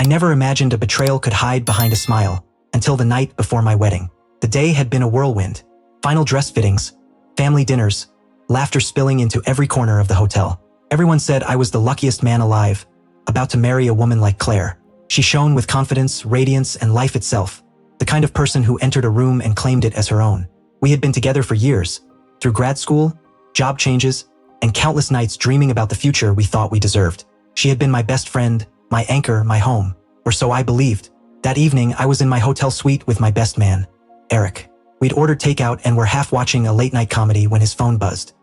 I never imagined a betrayal could hide behind a smile, until the night before my wedding. The day had been a whirlwind. Final dress fittings, family dinners, laughter spilling into every corner of the hotel. Everyone said I was the luckiest man alive, about to marry a woman like Claire. She shone with confidence, radiance, and life itself, the kind of person who entered a room and claimed it as her own. We had been together for years, through grad school, job changes, and countless nights dreaming about the future we thought we deserved. She had been my best friend, my anchor, my home, or so I believed. That evening, I was in my hotel suite with my best man, Eric. We'd ordered takeout and were half watching a late-night comedy when his phone buzzed.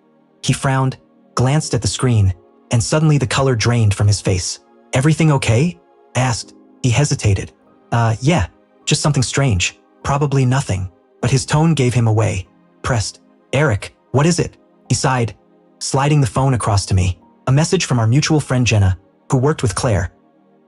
He frowned, glanced at the screen, and suddenly the color drained from his face. "Everything okay?" I asked. He hesitated. Yeah, just something strange. Probably nothing." But his tone gave him away. Pressed. "Eric, what is it?" He sighed, sliding the phone across to me. "A message from our mutual friend Jenna, who worked with Claire.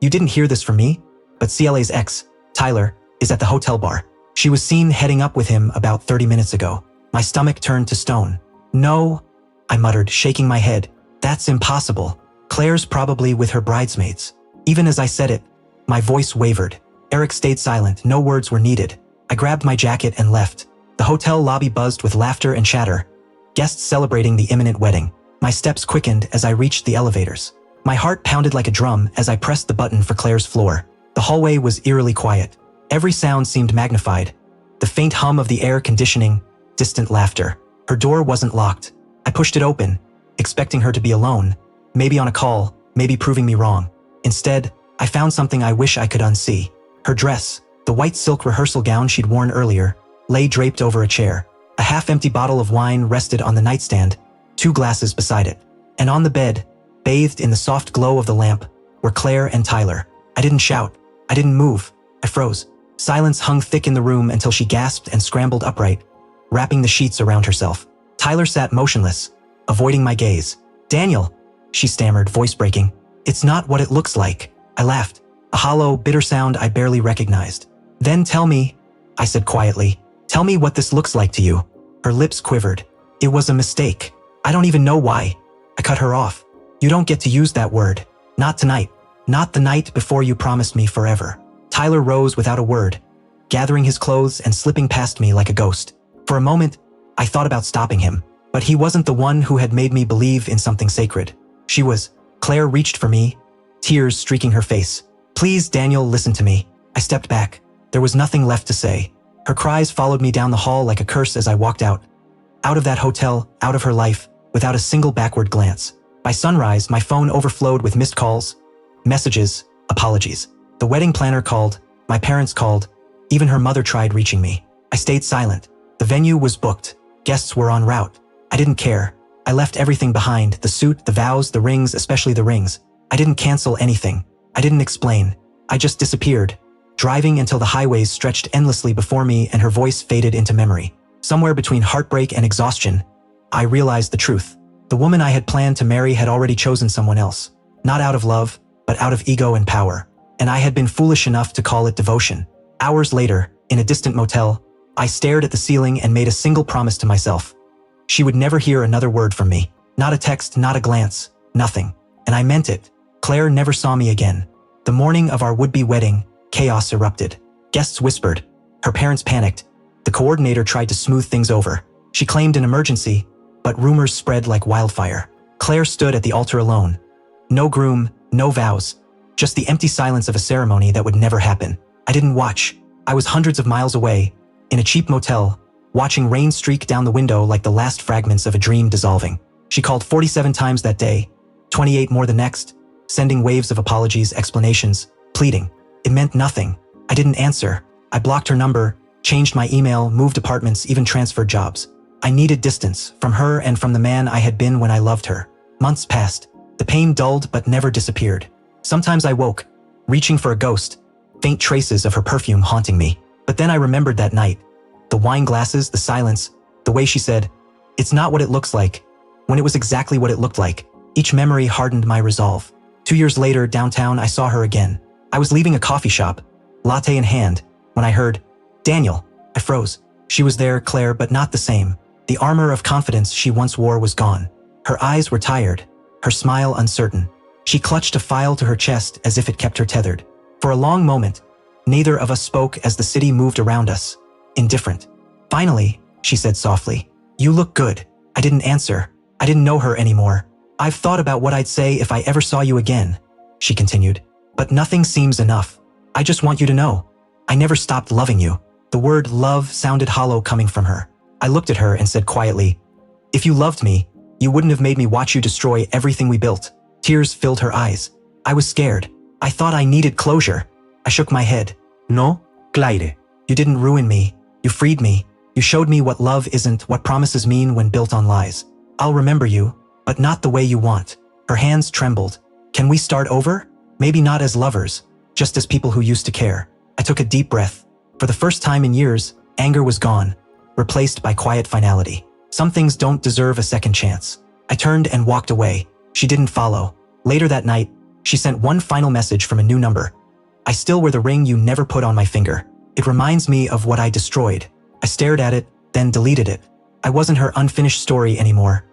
You didn't hear this from me, but CLA's ex, Tyler, is at the hotel bar. She was seen heading up with him about 30 minutes ago." My stomach turned to stone. "No," I muttered, shaking my head. "That's impossible. Claire's probably with her bridesmaids." Even as I said it, my voice wavered. Eric stayed silent. No words were needed. I grabbed my jacket and left. The hotel lobby buzzed with laughter and chatter, guests celebrating the imminent wedding. My steps quickened as I reached the elevators. My heart pounded like a drum as I pressed the button for Claire's floor. The hallway was eerily quiet. Every sound seemed magnified. The faint hum of the air conditioning, distant laughter. Her door wasn't locked. I pushed it open, expecting her to be alone, maybe on a call, maybe proving me wrong. Instead, I found something I wish I could unsee. Her dress, the white silk rehearsal gown she'd worn earlier, lay draped over a chair. A half-empty bottle of wine rested on the nightstand, 2 glasses beside it. And on the bed, bathed in the soft glow of the lamp, were Claire and Tyler. I didn't shout. I didn't move. I froze. Silence hung thick in the room until she gasped and scrambled upright, wrapping the sheets around herself. Tyler sat motionless, avoiding my gaze. "Daniel," she stammered, voice breaking. "It's not what it looks like." I laughed, a hollow, bitter sound I barely recognized. "Then tell me," I said quietly, "tell me what this looks like to you." Her lips quivered. "It was a mistake. I don't even know why." I cut her off. "You don't get to use that word. Not tonight. Not the night before you promised me forever." Tyler rose without a word, gathering his clothes and slipping past me like a ghost. For a moment, I thought about stopping him, but he wasn't the one who had made me believe in something sacred. She was. Claire reached for me, tears streaking her face. "Please, Daniel, listen to me." I stepped back. There was nothing left to say. Her cries followed me down the hall like a curse as I walked out. Out of that hotel, out of her life, without a single backward glance. By sunrise, my phone overflowed with missed calls, messages, apologies. The wedding planner called, my parents called, even her mother tried reaching me. I stayed silent. The venue was booked. Guests were en route. I didn't care. I left everything behind, the suit, the vows, the rings, especially the rings. I didn't cancel anything. I didn't explain. I just disappeared, driving until the highways stretched endlessly before me and her voice faded into memory. Somewhere between heartbreak and exhaustion, I realized the truth. The woman I had planned to marry had already chosen someone else. Not out of love, but out of ego and power. And I had been foolish enough to call it devotion. Hours later, in a distant motel, I stared at the ceiling and made a single promise to myself. She would never hear another word from me. Not a text, not a glance, nothing. And I meant it. Claire never saw me again. The morning of our would-be wedding, chaos erupted. Guests whispered. Her parents panicked. The coordinator tried to smooth things over. She claimed an emergency, but rumors spread like wildfire. Claire stood at the altar alone. No groom, no vows. Just the empty silence of a ceremony that would never happen. I didn't watch. I was hundreds of miles away, in a cheap motel, watching rain streak down the window like the last fragments of a dream dissolving. She called 47 times that day, 28 more the next, sending waves of apologies, explanations, pleading. It meant nothing. I didn't answer. I blocked her number, changed my email, moved apartments, even transferred jobs. I needed distance, from her and from the man I had been when I loved her. Months passed. The pain dulled but never disappeared. Sometimes I woke, reaching for a ghost, faint traces of her perfume haunting me. But then I remembered that night. The wine glasses, the silence, the way she said, "It's not what it looks like," when it was exactly what it looked like. Each memory hardened my resolve. 2 years later, downtown, I saw her again. I was leaving a coffee shop, latte in hand, when I heard, "Daniel." I froze. She was there, Claire, but not the same. The armor of confidence she once wore was gone. Her eyes were tired, her smile uncertain. She clutched a file to her chest as if it kept her tethered. For a long moment, neither of us spoke as the city moved around us, indifferent. Finally, she said softly, "You look good." I didn't answer. I didn't know her anymore. "I've thought about what I'd say if I ever saw you again," she continued. "But nothing seems enough. I just want you to know. I never stopped loving you." The word love sounded hollow coming from her. I looked at her and said quietly, "If you loved me, you wouldn't have made me watch you destroy everything we built." Tears filled her eyes. I was scared. I thought I needed closure. I shook my head. "No, Claire. You didn't ruin me. You freed me. You showed me what love isn't, what promises mean when built on lies. I'll remember you, but not the way you want." Her hands trembled. "Can we start over? Maybe not as lovers, just as people who used to care." I took a deep breath. For the first time in years, anger was gone, replaced by quiet finality. Some things don't deserve a second chance. I turned and walked away. She didn't follow. Later that night, she sent one final message from a new number. "I still wear the ring you never put on my finger. It reminds me of what I destroyed." I stared at it, then deleted it. I wasn't her unfinished story anymore.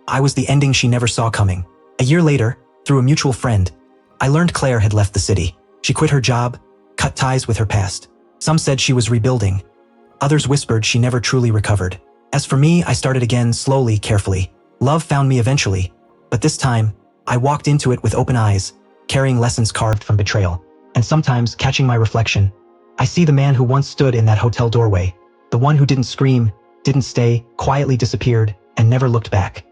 I was the ending she never saw coming. A year later, through a mutual friend, I learned Claire had left the city. She quit her job, cut ties with her past. Some said she was rebuilding. Others whispered she never truly recovered. As for me, I started again, slowly, carefully. Love found me eventually, but this time, I walked into it with open eyes, carrying lessons carved from betrayal. And sometimes, catching my reflection, I see the man who once stood in that hotel doorway, the one who didn't scream, didn't stay, quietly disappeared, and never looked back.